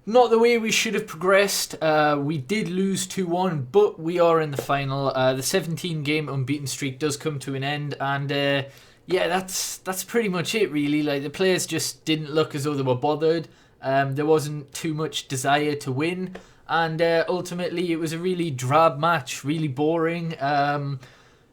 Not the way we should have progressed. We did lose 2-1, but we are in the final. The 17-game unbeaten streak does come to an end, and yeah, that's pretty much it, really. Like, the players just didn't look as though they were bothered. There wasn't too much desire to win, and ultimately it was a really drab match, really boring.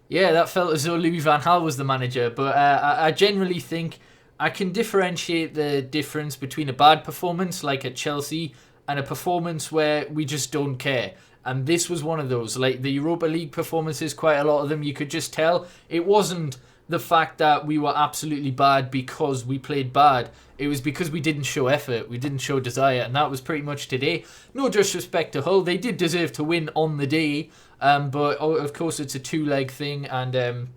Yeah, that felt as though Louis van Gaal was the manager, but I generally think I can differentiate the difference between a bad performance like at Chelsea and a performance where we just don't care. And this was one of those. Like the Europa League performances, quite a lot of them, you could just tell it wasn't the fact that we were absolutely bad because we played bad. It was because we didn't show effort, we didn't show desire, and that was pretty much today. No disrespect to Hull, they did deserve to win on the day, but of course it's a two-leg thing, and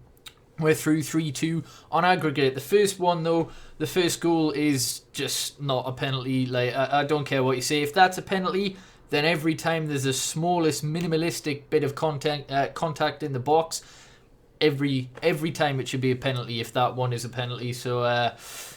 we're through 3-2 on aggregate. The first one, though, the first goal is just not a penalty. Like, I don't care what you say. If that's a penalty, then every time there's the smallest minimalistic bit of contact in the box, every time it should be a penalty if that one is a penalty. So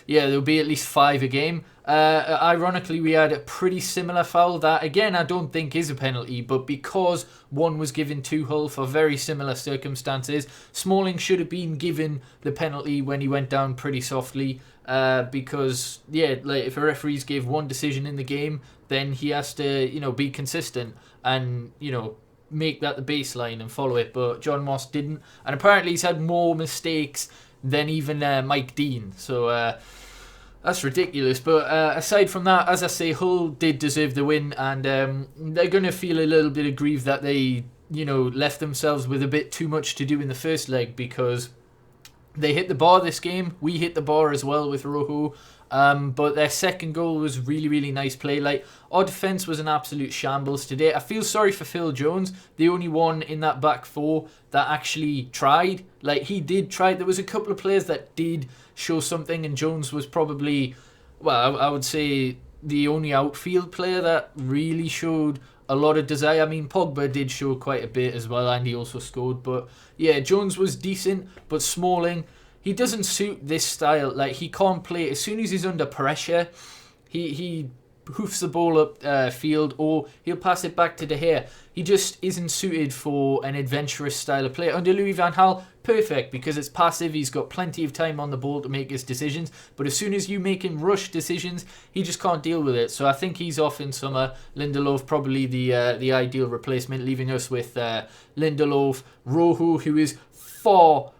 yeah, there'll be at least 5 a game. Ironically, we had a pretty similar foul that, again, I don't think is a penalty, but because one was given to Hull for very similar circumstances, Smalling should have been given the penalty when he went down pretty softly, because, yeah, like, if a referee's gave one decision in the game, then he has to, be consistent and, make that the baseline and follow it. But John Moss didn't, and apparently he's had more mistakes than even Mike Dean, so that's ridiculous. But aside from that, as I say, Hull did deserve the win, and they're going to feel a little bit aggrieved that they left themselves with a bit too much to do in the first leg, because they hit the bar this game. We hit the bar as well with Rojo. But their second goal was really, really nice play. Like, our defence was an absolute shambles today. I feel sorry for Phil Jones, the only one in that back four that actually tried. Like, he did try. There was a couple of players that did show something, and Jones was probably, well, I would say the only outfield player that really showed a lot of desire. I mean, Pogba did show quite a bit as well, and he also scored. But yeah, Jones was decent, but Smalling, he doesn't suit this style. Like, he can't play. As soon as he's under pressure, he hoofs the ball up field, or he'll pass it back to De Gea. He just isn't suited for an adventurous style of play. Under Louis van Gaal, perfect, because it's passive. He's got plenty of time on the ball to make his decisions. But as soon as you make him rush decisions, he just can't deal with it. So I think he's off in summer. Lindelof probably the ideal replacement, leaving us with Lindelof, Rojo, who is far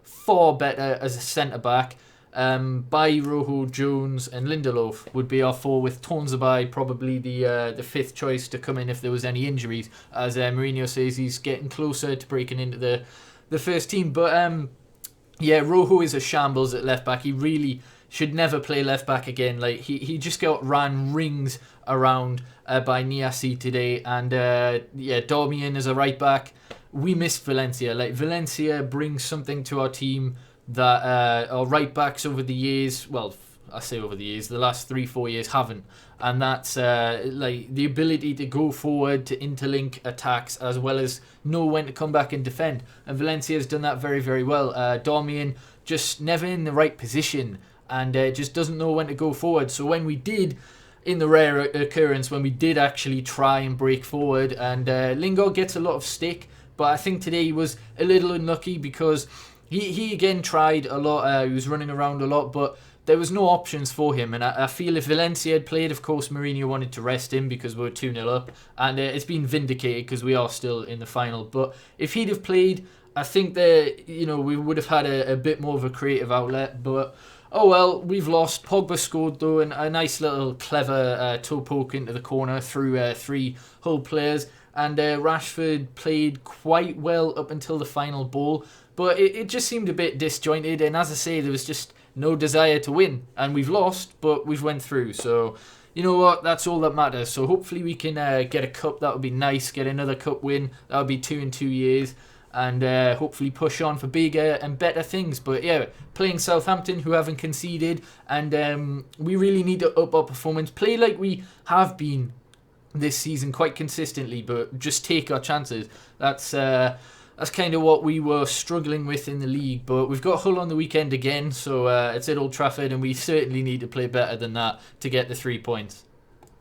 better as a centre-back. Bailly, Rojo, Jones and Lindelof would be our four, with Tonzabai probably the fifth choice to come in if there was any injuries, as Mourinho says he's getting closer to breaking into the first team. But yeah, Rojo is a shambles at left-back. He really should never play left-back again. Like, he just got ran rings around by Niasse today. And yeah, Darmian as a right-back. We missed Valencia. Like, Valencia brings something to our team that our right backs over the years, well, I say over the years, the last 3-4 years haven't, and that's like the ability to go forward, to interlink attacks, as well as know when to come back and defend. And Valencia has done that very, very well. Darmian just never in the right position, and just doesn't know when to go forward. So when we did, in the rare occurrence when we did actually try and break forward, and Lingard gets a lot of stick, but I think today he was a little unlucky because he again tried a lot. He was running around a lot, but there was no options for him. And I feel if Valencia had played, of course, Mourinho wanted to rest him because we were 2-0 up. And it's been vindicated because we are still in the final. But if he'd have played, I think that, we would have had a bit more of a creative outlet. But oh well, we've lost. Pogba scored, though, and a nice little clever toe poke into the corner through 3 Hull players. And Rashford played quite well up until the final ball. But it just seemed a bit disjointed. And as I say, there was just no desire to win. And we've lost, but we've went through. So, you know what? That's all that matters. So hopefully we can get a cup. That would be nice. Get another cup win. That would be 2 in 2 years. And hopefully push on for bigger and better things. But yeah, playing Southampton, who haven't conceded. And we really need to up our performance. Play like we have been this season quite consistently, but just take our chances. That's kind of what we were struggling with in the league. But we've got Hull on the weekend again, so it's at Old Trafford, and we certainly need to play better than that to get the 3 points.